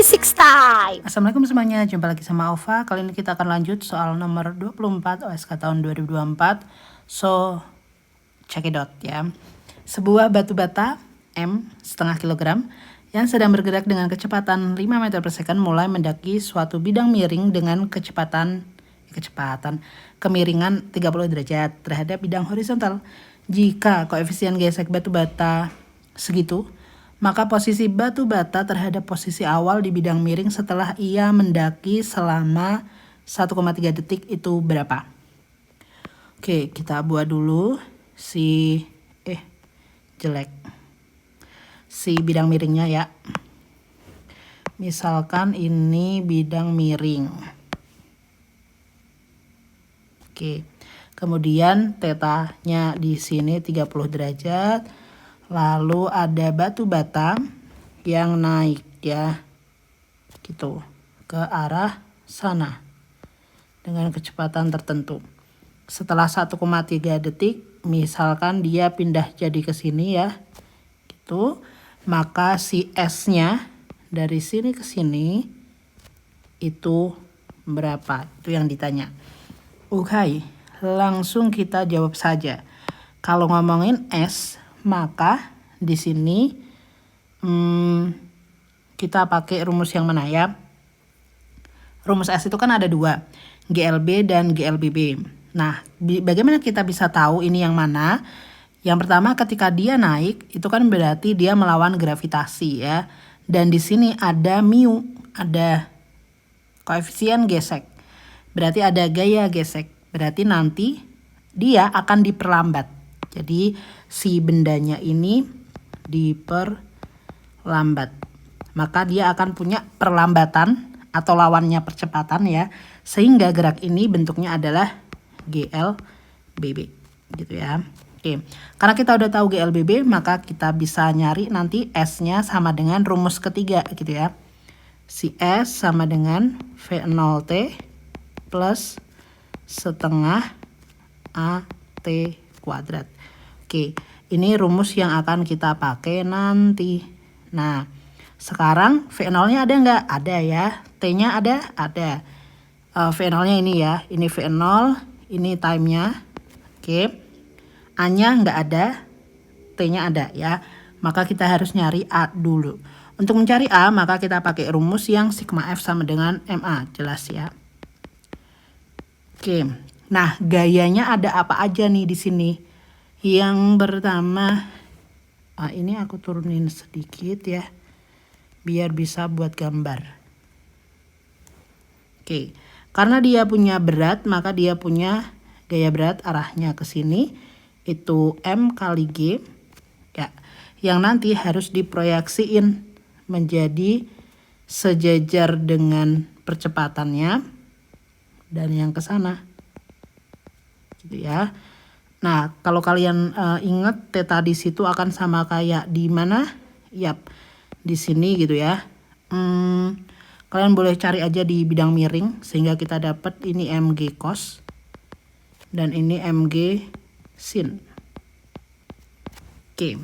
Physics time. Assalamualaikum semuanya, jumpa lagi sama Ova. Kali ini kita akan lanjut soal nomor 24 OSK tahun 2024. So, check it out ya. Sebuah batu bata M setengah kilogram yang sedang bergerak dengan kecepatan 5 meter per second mulai mendaki suatu bidang miring dengan kemiringan 30 derajat terhadap bidang horizontal. Jika koefisien gesek batu bata segitu, maka posisi batu bata terhadap posisi awal di bidang miring setelah ia mendaki selama 1,3 detik itu berapa? Oke, kita buat dulu si bidang miringnya ya. Misalkan ini bidang miring. Oke. Kemudian tetanya di sini 30 derajat. Lalu ada batu bata yang naik ya, gitu, ke arah sana dengan kecepatan tertentu. Setelah 1,3 detik, misalkan dia pindah jadi ke sini ya, gitu, maka si S-nya dari sini ke sini itu berapa? Itu yang ditanya. Oke, langsung kita jawab saja. Kalau ngomongin S, maka di sini kita pakai rumus yang mana ya? Rumus S itu kan ada dua, GLB dan GLBB. Nah, bagaimana kita bisa tahu ini yang mana? Yang pertama, ketika dia naik, itu kan berarti dia melawan gravitasi ya. Dan di sini ada mu, ada koefisien gesek. Berarti ada gaya gesek. Berarti nanti dia akan diperlambat. Jadi si bendanya ini diperlambat. Maka dia akan punya perlambatan atau lawannya percepatan ya. Sehingga gerak ini bentuknya adalah GLBB gitu ya. Oke. Karena kita udah tahu GLBB, maka kita bisa nyari nanti S-nya sama dengan rumus ketiga gitu ya. Si S sama dengan V0T plus setengah AT kuadrat. Oke, ini rumus yang akan kita pakai nanti. Nah, sekarang V0-nya ada nggak? Ada ya. T-nya ada? Ada. V0-nya ini ya. Ini V0, ini time-nya. Oke. A-nya nggak ada. T-nya ada ya. Maka kita harus nyari A dulu. Untuk mencari A, maka kita pakai rumus yang sigma F sama dengan MA. Jelas ya. Oke. Nah, gayanya ada apa aja nih di sini? Yang pertama, ini aku turunin sedikit ya, biar bisa buat gambar. Oke, karena dia punya berat, maka dia punya gaya berat arahnya ke sini, itu M kali G, ya, yang nanti harus diproyeksiin menjadi sejajar dengan percepatannya dan yang ke sana. Gitu ya. Nah, kalau kalian ingat theta di situ akan sama kayak di mana? Yap, di sini gitu ya. Kalian boleh cari aja di bidang miring sehingga kita dapat ini mg cos dan ini mg sin. Oke.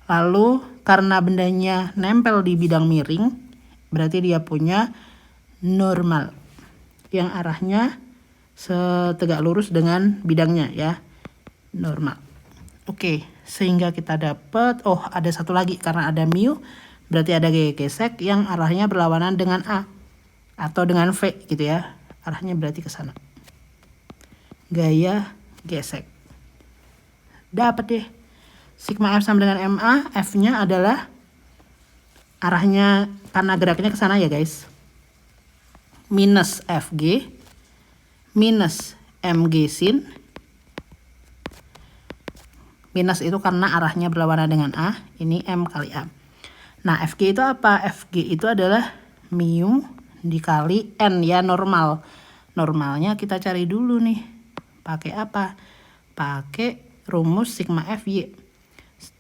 Lalu karena bendanya nempel di bidang miring, berarti dia punya normal yang arahnya setegak lurus dengan bidangnya ya. Normal. Oke, sehingga kita dapat, ada satu lagi karena ada mu, berarti ada gaya gesek yang arahnya berlawanan dengan A atau dengan V gitu ya. Arahnya berarti ke sana. Gaya gesek. Dapat deh. Sigma F sama dengan MA, F-nya adalah arahnya karena geraknya ke sana ya guys. Minus FG minus MG sin. Minus itu karena arahnya berlawanan dengan A, ini M kali A. Nah, FG itu apa? FG itu adalah mu dikali N ya, normal. Normalnya kita cari dulu nih. Pakai apa? Pakai rumus sigma FY.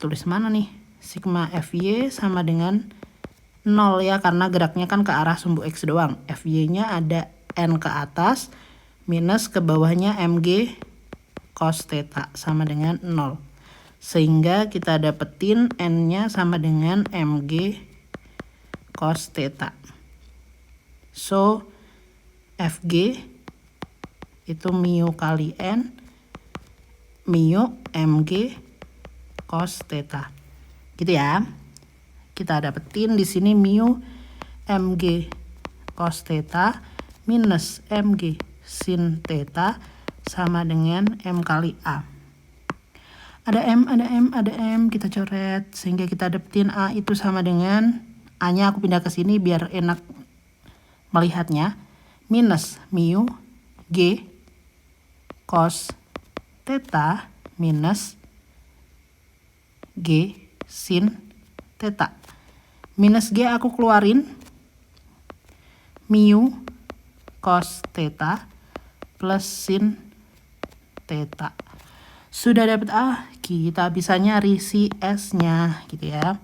Tulis mana nih? Sigma FY sama dengan 0 ya, karena geraknya kan ke arah sumbu X doang. FY-nya ada N ke atas, minus ke bawahnya MG cos theta sama dengan 0. Sehingga kita dapetin N-nya sama dengan mg cos theta. So FG itu mu kali N mu mg cos theta. Gitu ya. Kita dapetin di sini mu mg cos theta minus mg sin theta sama dengan M kali A. Ada M, kita coret sehingga kita dapetin A itu sama dengan A-nya aku pindah ke sini biar enak melihatnya. Minus mu G cos theta minus G sin theta. Minus G aku keluarin. Mu cos theta plus sin theta. Sudah dapat A, kita bisa nyari si S-nya gitu ya.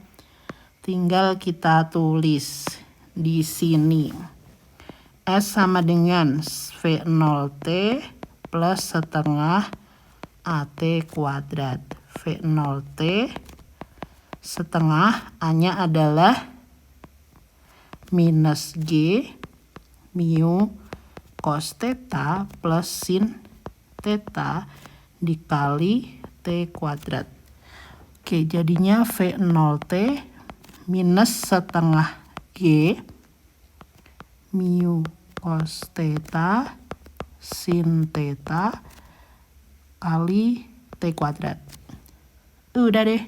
Tinggal kita tulis di sini. S sama dengan V0T plus setengah AT kuadrat. V0T setengah A-nya adalah minus G mu cos theta plus sin theta dikali T kuadrat. Oke, jadinya V0T minus setengah G mu cos theta sin theta kali T kuadrat. Udah deh,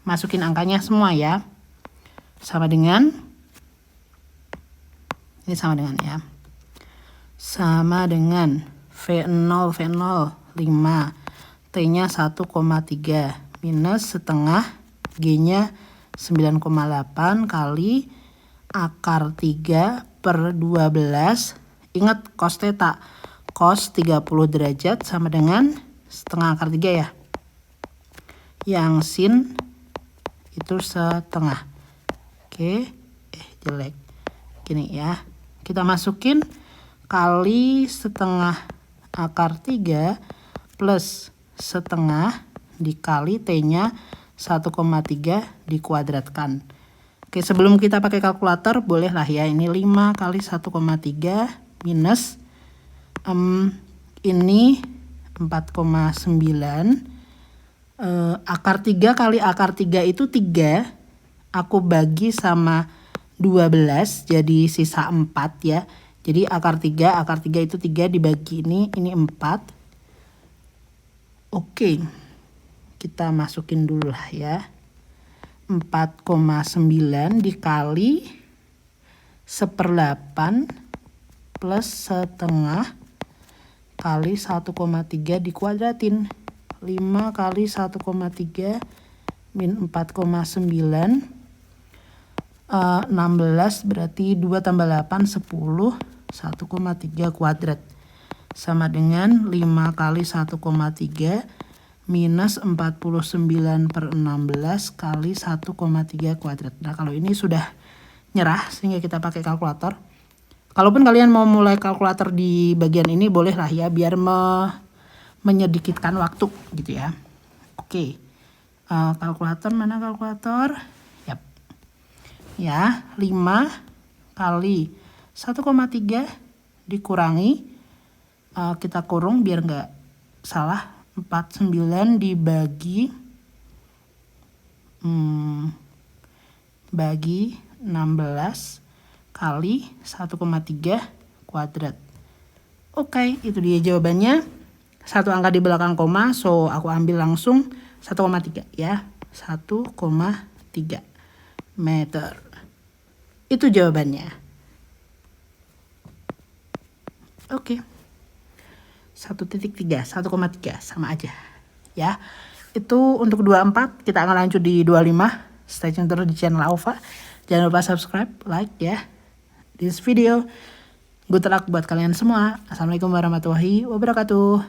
masukin angkanya semua ya. Sama dengan, ini sama dengan ya. Sama dengan V0, 5. T-nya 1,3 minus setengah G-nya 9,8 kali akar 3 per 12. Ingat cos theta. Cos 30 derajat sama dengan setengah akar 3 ya. Yang sin itu setengah. Oke, jelek. Gini ya. Kita masukin kali setengah akar 3 plus setengah dikali T-nya 1,3 dikuadratkan. Oke, sebelum kita pakai kalkulator bolehlah ya, ini 5 kali 1,3 minus ini 4,9 akar 3 kali akar 3 itu 3, aku bagi sama 12 jadi sisa 4 ya. Jadi akar 3 itu 3 dibagi ini 4. Oke, kita masukin dulu lah ya. 4,9 dikali 1/8 plus setengah kali 1,3 dikuadratin. 5 kali 1,3 min 4,9. 16 berarti 2 tambah 8 10. 1,3 kuadrat. Sama dengan 5 kali 1,3 minus 49 per 16 kali 1,3 kuadrat. Nah, kalau ini sudah nyerah sehingga kita pakai kalkulator. Kalaupun kalian mau mulai kalkulator di bagian ini bolehlah ya, biar menyedikitkan waktu gitu ya. Oke, kalkulator mana kalkulator? Yap. Ya, 5 kali 1,3 dikurangi, kita kurung biar nggak salah, 49 dibagi bagi 16 kali 1,3 kuadrat. Oke, itu dia jawabannya. Satu angka di belakang koma, so aku ambil langsung 1,3 ya. 1,3 meter. Itu jawabannya. Oke. 1,3, 1,3 sama aja ya. Itu untuk 24, kita akan lanjut di 25. Stay tune terus di channel Aufa. Jangan lupa subscribe, like ya this video. Good luck buat kalian semua. Assalamualaikum warahmatullahi wabarakatuh.